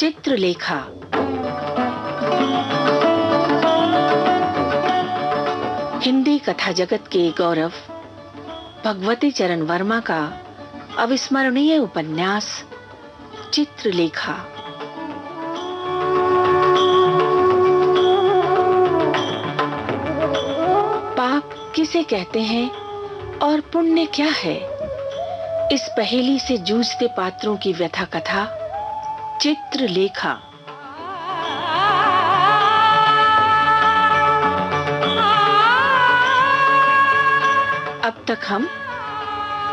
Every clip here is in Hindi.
चित्रलेखा। हिंदी कथा जगत के गौरव भगवती चरण वर्मा का अविस्मरणीय उपन्यास चित्रलेखा। पाप किसे कहते हैं और पुण्य क्या है, इस पहेली से जूझते पात्रों की व्यथा कथा चित्रलेखा। अब तक हम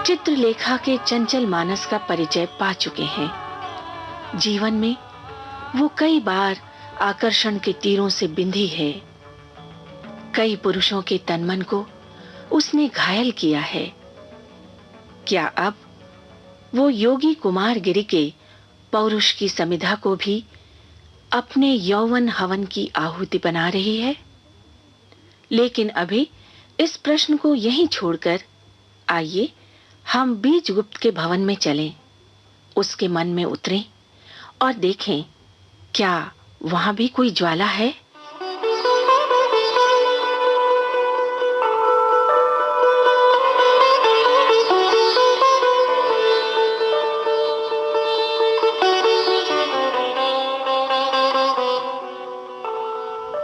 चित्रलेखा के चंचल मानस का परिचय पा चुके हैं। जीवन में वो कई बार आकर्षण के तीरों से बिंधी है। कई पुरुषों के तनमन को उसने घायल किया है। क्या अब वो योगी कुमार गिरि के पौरुष की समिधा को भी अपने यौवन हवन की आहुति बना रही है? लेकिन अभी इस प्रश्न को यहीं छोड़कर आइए हम बीजगुप्त के भवन में चलें, उसके मन में उतरें और देखें क्या वहां भी कोई ज्वाला है।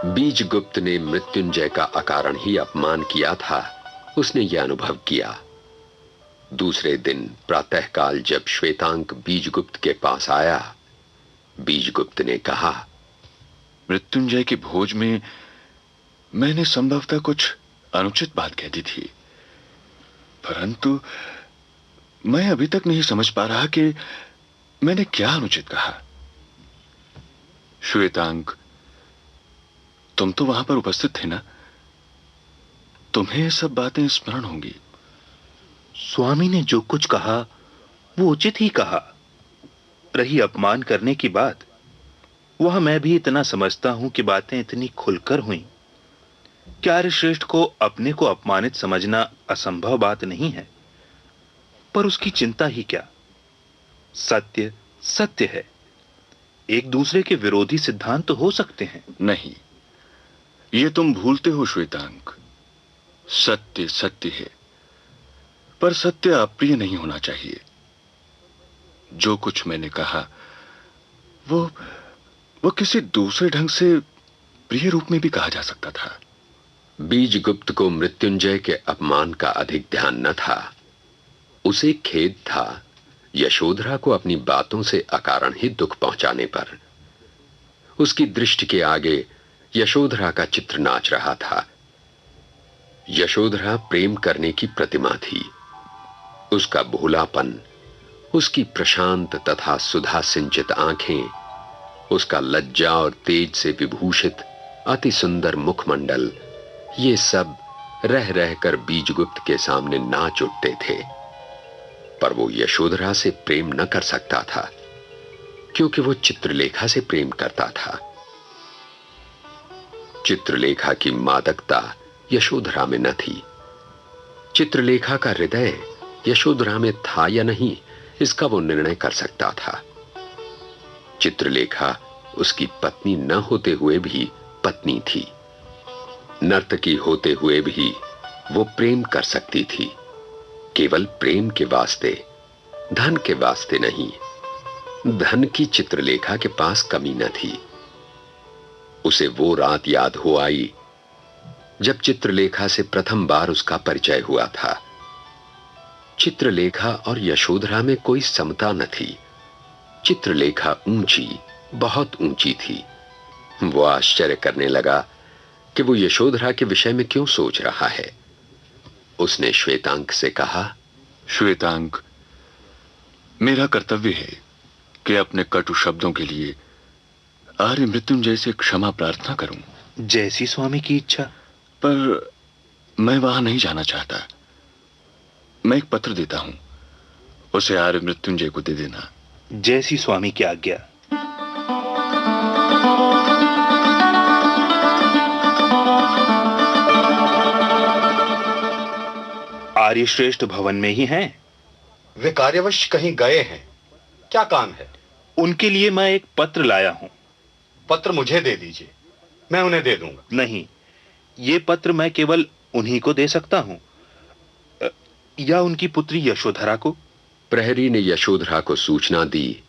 बीजगुप्त ने मृत्युंजय का अकारण ही अपमान किया था, उसने यह अनुभव किया। दूसरे दिन प्रातःकाल जब श्वेतांक बीजगुप्त के पास आया, बीजगुप्त ने कहा, मृत्युंजय के भोज में मैंने संभवतः कुछ अनुचित बात कह दी थी, परंतु मैं अभी तक नहीं समझ पा रहा कि मैंने क्या अनुचित कहा। श्वेतांक, तुम तो वहां पर उपस्थित थे ना? तुम्हें ये सब बातें स्मरण होंगी। स्वामी ने जो कुछ कहा वो उचित ही कहा। रही अपमान करने की बात, वह मैं भी इतना समझता हूं कि बातें इतनी खुलकर हुई। क्या आर्यश्रेष्ठ को अपने को अपमानित समझना असंभव बात नहीं है, पर उसकी चिंता ही क्या। सत्य सत्य है। एक दूसरे के विरोधी सिद्धांत तो हो सकते हैं। नहीं, ये तुम भूलते हो श्वेतांक। सत्य सत्य है, पर सत्य अप्रिय नहीं होना चाहिए। जो कुछ मैंने कहा वो किसी दूसरे ढंग से प्रिय रूप में भी कहा जा सकता था। बीजगुप्त को मृत्युंजय के अपमान का अधिक ध्यान न था। उसे खेद था यशोधरा को अपनी बातों से अकारण ही दुख पहुंचाने पर। उसकी दृष्टि के आगे यशोधरा का चित्र नाच रहा था। यशोधरा प्रेम करने की प्रतिमा थी। उसका भोलापन, उसकी प्रशांत तथा सुधा सिंचित आंखें, उसका लज्जा और तेज से विभूषित अति सुंदर मुखमंडल, ये सब रह रहकर बीजगुप्त के सामने नाच उठते थे। पर वो यशोधरा से प्रेम न कर सकता था, क्योंकि वो चित्रलेखा से प्रेम करता था। चित्रलेखा की मादकता यशोधरा में न थी। चित्रलेखा का हृदय यशोधरा में था या नहीं, इसका वो निर्णय कर सकता था। चित्रलेखा उसकी पत्नी न होते हुए भी पत्नी थी। नर्तकी होते हुए भी वो प्रेम कर सकती थी, केवल प्रेम के वास्ते, धन के वास्ते नहीं। धन की चित्रलेखा के पास कमी न थी। उसे वो रात याद हो आई जब चित्रलेखा से प्रथम बार उसका परिचय हुआ था। चित्रलेखा और यशोधरा में कोई समता न थी। चित्रलेखा ऊंची, बहुत ऊंची थी। वो आश्चर्य करने लगा कि वो यशोधरा के विषय में क्यों सोच रहा है। उसने श्वेतांक से कहा, श्वेतांक, मेरा कर्तव्य है कि अपने कटु शब्दों के लिए आर्य मृत्युंजय से क्षमा प्रार्थना करूं। जैसी स्वामी की इच्छा। पर मैं वहां नहीं जाना चाहता। मैं एक पत्र देता हूं, उसे आर्य मृत्युंजय को दे देना। जैसी स्वामी की आज्ञा। आर्यश्रेष्ठ भवन में ही हैं। वे कार्यवश कहीं गए हैं। क्या काम है? उनके लिए मैं एक पत्र लाया हूं। पत्र मुझे दे दीजिए, मैं उन्हें दे दूंगा। नहीं, ये पत्र मैं केवल उन्हीं को दे सकता हूं, या उनकी पुत्री यशोधरा को। प्रहरी ने यशोधरा को सूचना दी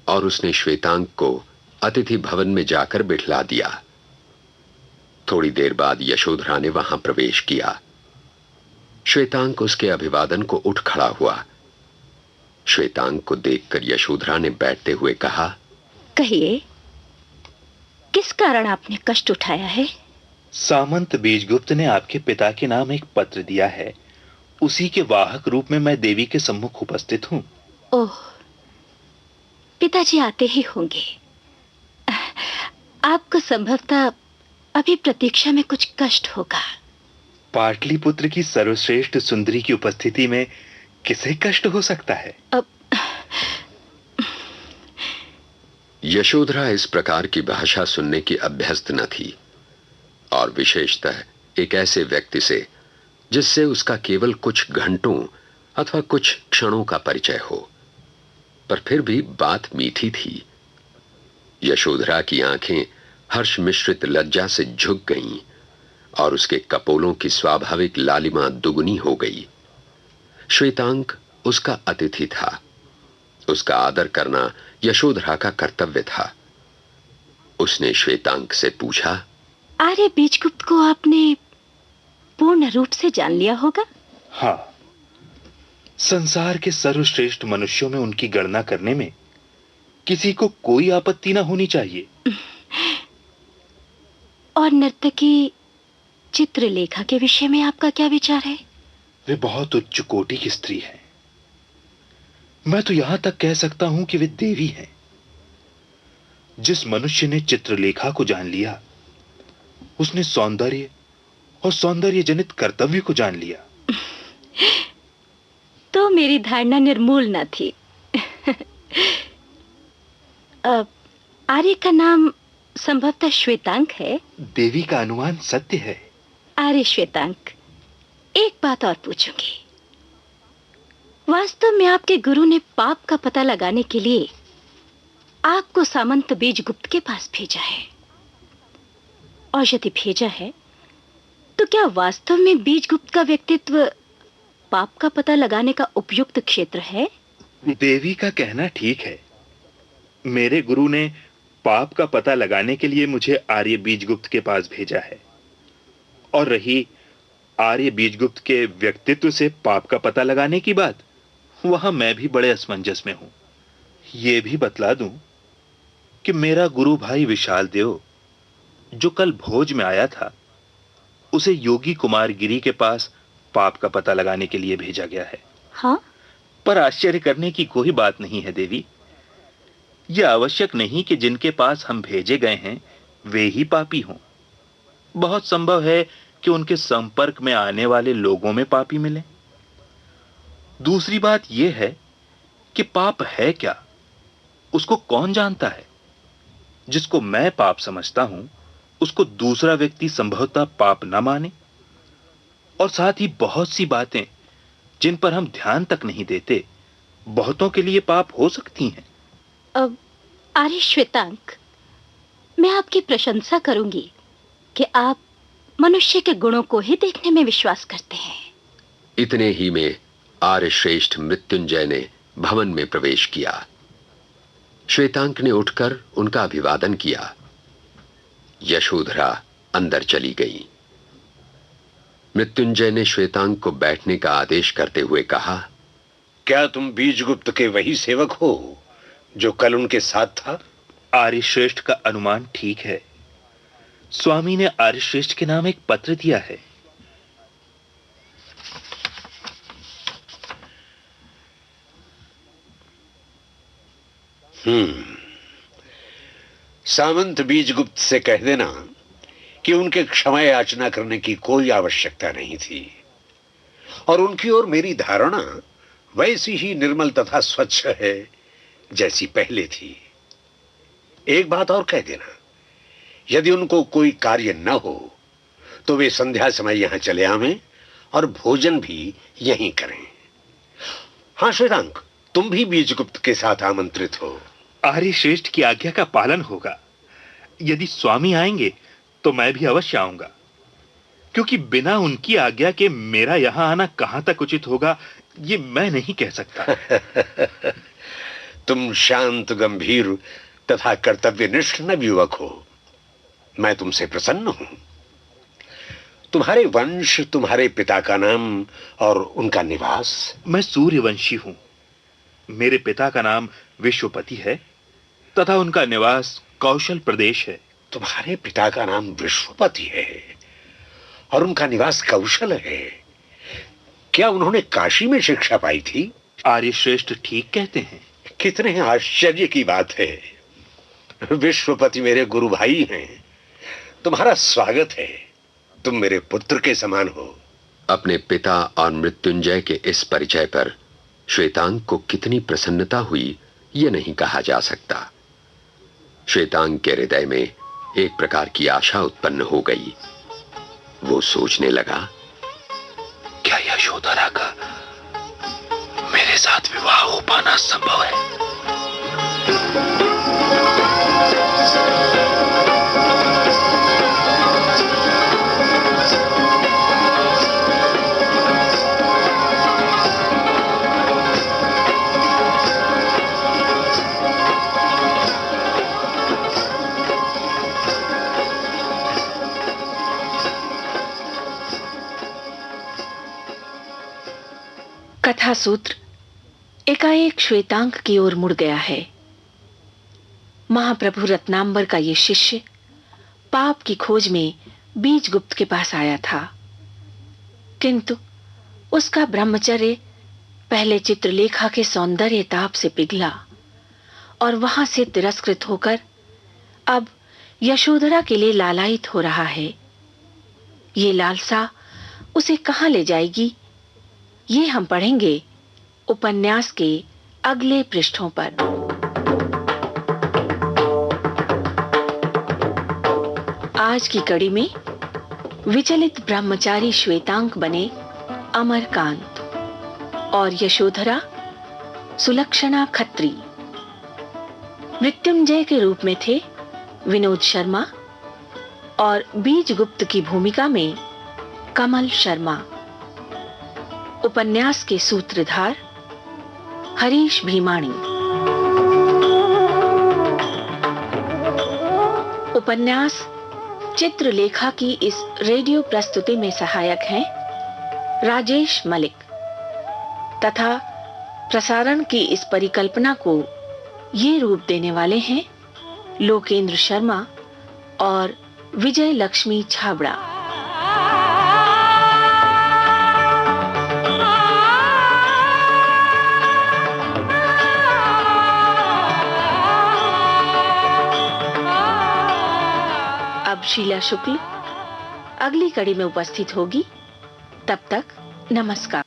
और उसने श्वेतांक को अतिथि भवन में जाकर बिठला दिया। थोड़ी देर बाद यशोधरा ने वहां प्रवेश किया। श्वेतांक उसके अभिवादन को उठ खड़ा हुआ। श्वेतांक को देखकर यशोधरा ने बैठते हुए कहा, कहिए, किस कारण आपने कष्ट उठाया है? सामंत बीजगुप्त ने आपके पिता के नाम एक पत्र दिया है। उसी के वाहक रूप में मैं देवी के सम्मुख उपस्थित हूं। ओह, पिताजी आते ही होंगे। आपको संभवतः अभी प्रतीक्षा में कुछ कष्ट होगा। पाटलिपुत्र की सर्वश्रेष्ठ सुंदरी की उपस्थिति में किसे कष्ट हो सकता है? यशोधरा इस प्रकार की भाषा सुनने की अभ्यस्त न थी, और विशेषतः एक ऐसे व्यक्ति से जिससे उसका केवल कुछ घंटों अथवा कुछ क्षणों का परिचय हो। पर फिर भी बात मीठी थी। यशोधरा की आंखें हर्ष मिश्रित लज्जा से झुक गईं और उसके कपोलों की स्वाभाविक लालिमा दुगुनी हो गई। श्वेतांक उसका अतिथि था। उसका आदर करना यशोधरा का कर्तव्य था। उसने श्वेतांक से पूछा, आर्य बीजगुप्त को आपने पूर्ण रूप से जान लिया होगा? हाँ, संसार के सर्वश्रेष्ठ मनुष्यों में उनकी गणना करने में किसी को कोई आपत्ति ना होनी चाहिए। और नर्तकी चित्रलेखा के विषय में आपका क्या विचार है? वे बहुत उच्च कोटि की स्त्री हैं। मैं तो यहां तक कह सकता हूं कि वे देवी हैं। जिस मनुष्य ने चित्रलेखा को जान लिया, उसने सौंदर्य और सौंदर्य जनित कर्तव्य को जान लिया। तो मेरी धारणा निर्मूल न थी। आर्य का नाम संभवतः श्वेतांक है। देवी का अनुमान सत्य है। आर्य श्वेतांक, एक बात और पूछूंगी। वास्तव में आपके गुरु ने पाप का पता लगाने के लिए आपको सामंत बीजगुप्त के पास भेजा है, और यदि भेजा है तो क्या वास्तव में बीजगुप्त का व्यक्तित्व पाप का पता लगाने का उपयुक्त क्षेत्र है? देवी का कहना ठीक है। मेरे गुरु ने पाप का पता लगाने के लिए मुझे आर्य बीजगुप्त के पास भेजा है, और रही आर्य बीजगुप्त के व्यक्तित्व से पाप का पता लगाने की बात, वहां मैं भी बड़े असमंजस में हूं। यह भी बतला दूं कि मेरा गुरु भाई विशाल देव, जो कल भोज में आया था, उसे योगी कुमार गिरी के पास पाप का पता लगाने के लिए भेजा गया है। हाँ? पर आश्चर्य करने की कोई बात नहीं है देवी। यह आवश्यक नहीं कि जिनके पास हम भेजे गए हैं वे ही पापी हों। बहुत संभव है कि उनके संपर्क में आने वाले लोगों में पापी मिले। दूसरी बात यह है कि पाप है क्या, उसको कौन जानता है। जिसको मैं पाप समझता हूं, उसको दूसरा व्यक्ति संभवतः पाप न माने। और साथ ही बहुत सी बातें जिन पर हम ध्यान तक नहीं देते, बहुतों के लिए पाप हो सकती हैं। अब आर्य श्वेतांक, मैं आपकी प्रशंसा करूंगी कि आप मनुष्य के गुणों को ही देखने में विश्वास करते हैं। इतने ही में आर्य श्रेष्ठ मृत्युंजय ने भवन में प्रवेश किया। श्वेतांक ने उठकर उनका अभिवादन किया। यशोधरा अंदर चली गई। मृत्युंजय ने श्वेतांक को बैठने का आदेश करते हुए कहा, क्या तुम बीजगुप्त के वही सेवक हो जो कल उनके साथ था? आर्यश्रेष्ठ का अनुमान ठीक है। स्वामी ने आर्यश्रेष्ठ के नाम एक पत्र दिया है। सामंत बीजगुप्त से कह देना कि उनके क्षमा याचना करने की कोई आवश्यकता नहीं थी, और उनकी ओर मेरी धारणा वैसी ही निर्मल तथा स्वच्छ है जैसी पहले थी। एक बात और कह देना, यदि उनको कोई कार्य न हो तो वे संध्या समय यहां चले आवें और भोजन भी यहीं करें। हां श्वेतांक, तुम भी बीजगुप्त के साथ आमंत्रित हो। आर्य श्रेष्ठ की आज्ञा का पालन होगा। यदि स्वामी आएंगे तो मैं भी अवश्य आऊंगा, क्योंकि बिना उनकी आज्ञा के मेरा यहां आना कहां तक उचित होगा ये मैं नहीं कह सकता। तुम शांत, गंभीर तथा कर्तव्यनिष्ठ नवयुवक हो। मैं तुमसे प्रसन्न हूं। तुम्हारे वंश, तुम्हारे पिता का नाम और उनका निवास? मैं सूर्यवंशी हूं। मेरे पिता का नाम विश्वपति है तथा उनका निवास कौशल प्रदेश है। तुम्हारे पिता का नाम विश्वपति है और उनका निवास कौशल है। क्या उन्होंने काशी में शिक्षा पाई थी? आर्य श्रेष्ठ ठीक कहते हैं। कितने आश्चर्य की बात है। विश्वपति मेरे गुरु भाई हैं। तुम्हारा स्वागत है। तुम मेरे पुत्र के समान हो। अपने पिता और मृत्युंजय के इस परिचय पर श्वेतांग को कितनी प्रसन्नता हुई यह नहीं कहा जा सकता। श्वेतांग के हृदय में एक प्रकार की आशा उत्पन्न हो गई। वो सोचने लगा, क्या यशोधरा का मेरे साथ विवाह हो पाना संभव है? कथा सूत्र एकाएक श्वेतांग की ओर मुड़ गया है। महाप्रभु रत्नांबर का ये शिष्य पाप की खोज में बीजगुप्त के पास आया था, किंतु उसका ब्रह्मचर्य पहले चित्रलेखा के सौंदर्य ताप से पिघला और वहां से तिरस्कृत होकर अब यशोधरा के लिए लालायित हो रहा है। ये लालसा उसे कहां ले जाएगी, ये हम पढ़ेंगे उपन्यास के अगले पृष्ठों पर। आज की कड़ी में विचलित ब्रह्मचारी श्वेतांग बने अमरकांत और यशोधरा सुलक्षणा खत्री। मृत्युंजय के रूप में थे विनोद शर्मा और बीजगुप्त की भूमिका में कमल शर्मा। उपन्यास के सूत्रधार हरीश भीमाणी। उपन्यास चित्रलेखा की इस रेडियो प्रस्तुति में सहायक हैं राजेश मलिक तथा प्रसारण की इस परिकल्पना को ये रूप देने वाले हैं लोकेंद्र शर्मा और विजय लक्ष्मी छाबड़ा। अब शीला शुक्ल अगली कड़ी में उपस्थित होगी। तब तक नमस्कार।